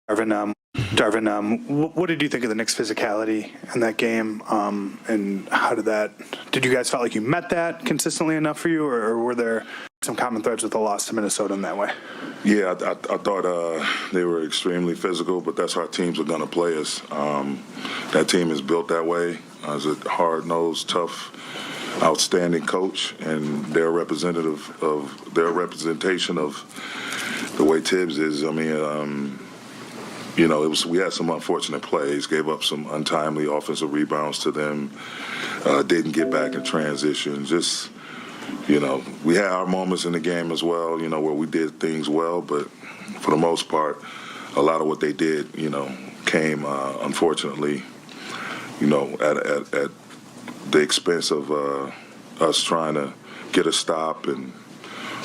What did you think of the Knicks' physicality in that game? And how did you guys felt like you met that consistently enough for you, or were there some common threads with the loss to Minnesota in that way? Yeah, I thought they were extremely physical, but that's how teams are going to play us. That team is built that way. As a hard-nosed, tough, outstanding coach, and their representation of the way Tibbs is. I mean, we had some unfortunate plays, gave up some untimely offensive rebounds to them, didn't get back in transition. Just, we had our moments in the game as well, where we did things well, but for the most part, a lot of what they did, came, unfortunately, at the expense of us trying to get a stop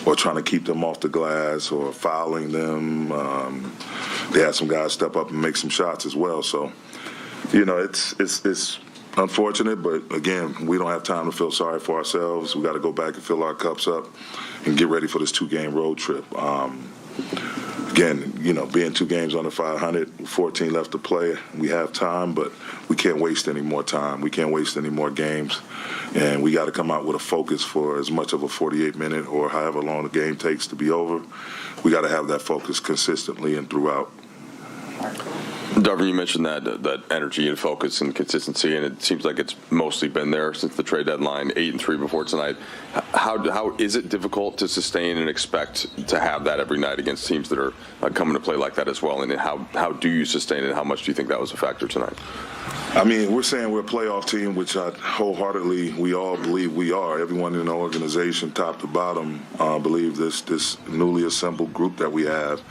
or trying to keep them off the glass or fouling them. They had some guys step up and make some shots as well. So, it's unfortunate, but again, we don't have time to feel sorry for ourselves. We got to go back and fill our cups up and get ready for this 2-game road trip. Again, being 2 games under 500, 14 left to play, we have time, but we can't waste any more time. We can't waste any more games, and we got to come out with a focus for as much of a 48-minute or however long the game takes to be over. We got to have that focus consistently and throughout. Darvin, you mentioned that energy and focus and consistency, and it seems like it's mostly been there since the trade deadline, 8-3 before tonight. How is it difficult to sustain and expect to have that every night against teams that are coming to play like that as well? And how do you sustain it? How much do you think that was a factor tonight? I mean, we're saying we're a playoff team, which we all believe we are. Everyone in the organization, top to bottom, believe this newly assembled group that we have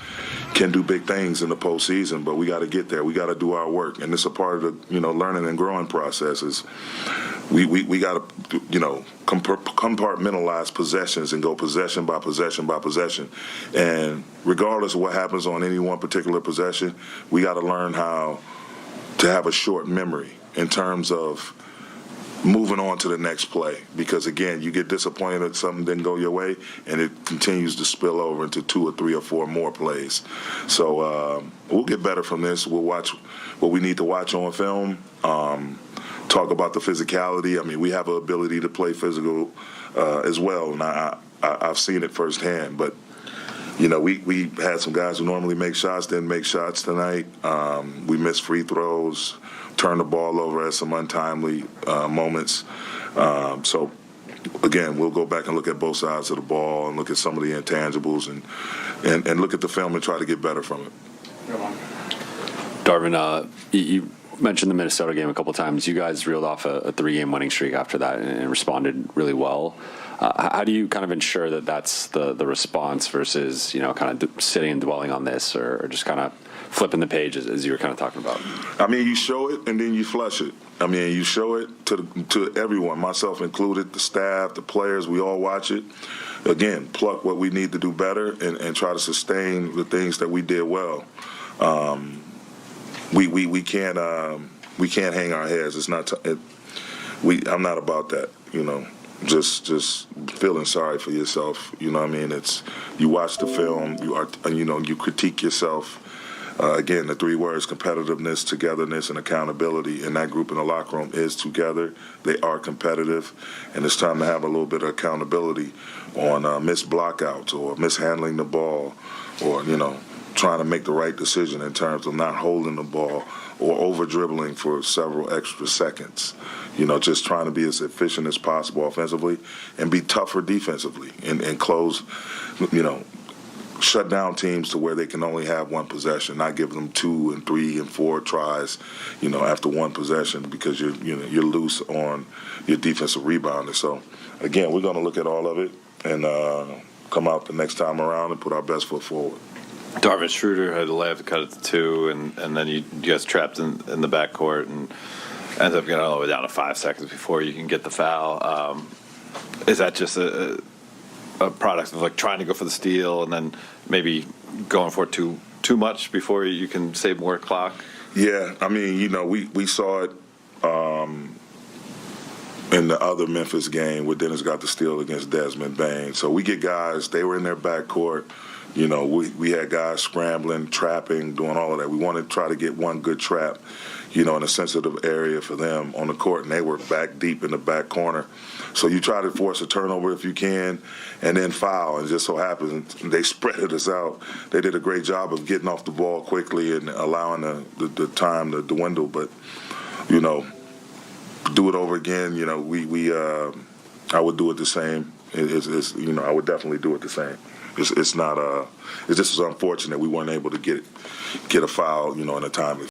can do big things in the postseason, but we got to get there. We got to do our work, and it's a part of the learning and growing processes. We got to compartmentalize possessions and go possession by possession by possession, and regardless of what happens on any one particular possession, we got to learn how to have a short memory in terms of moving on to the next play, because again, you get disappointed that something didn't go your way and it continues to spill over into 2 or 3 or 4 more plays. So we'll get better from this. We'll watch what we need to watch on film, talk about the physicality. I mean, we have an ability to play physical as well, and I've seen it firsthand, but we had some guys who normally make shots, didn't make shots tonight. We missed free throws, turned the ball over at some untimely moments. So, again, we'll go back and look at both sides of the ball and look at some of the intangibles and look at the film and try to get better from it. Darvin, you mentioned the Minnesota game a couple times. You guys reeled off a 3-game winning streak after that and responded really well. How do you kind of ensure that that's the response versus, kind of sitting and dwelling on this or just kind of flipping the page as you were kind of talking about? I mean, you show it and then you flush it. I mean, you show it to everyone, myself included, the staff, the players, we all watch it. Again, pluck what we need to do better and try to sustain the things that we did well. We can't hang our heads. It's not. I'm not about that. Just feeling sorry for yourself. You know what I mean? It's you watch the film. You critique yourself. Again, the 3 words: competitiveness, togetherness, and accountability. And that group in the locker room is together. They are competitive, and it's time to have a little bit of accountability on missed blockouts or mishandling the ball, or trying to make the right decision in terms of not holding the ball or over dribbling for several extra seconds. Just trying to be as efficient as possible offensively and be tougher defensively and close, shut down teams to where they can only have one possession, not give them 2 and 3 and 4 tries, after one possession because you're loose on your defensive rebounder. So, again, we're going to look at all of it and come out the next time around and put our best foot forward. Darvin Schroeder had a layup to cut it to 2, and then you guys trapped in the backcourt and ends up getting all the way down to 5 seconds before you can get the foul. Is that just a product of trying to go for the steal and then maybe going for it too much before you can save more clock? Yeah, I mean, we saw it in the other Memphis game where Dennis got the steal against Desmond Bain. So we get guys, they were in their backcourt. You know, we had guys scrambling, trapping, doing all of that. We wanted to try to get one good trap, you know, in a sensitive area for them on the court, and they were back deep in the back corner. So you try to force a turnover if you can, and then foul. And just so happens they spreaded us out. They did a great job of getting off the ball quickly and allowing the time to dwindle. But, you know, do it over again. You know, I would do it the same. You know, I would definitely do it the same. It's not it's just unfortunate we weren't able to get a foul, you know, in a timely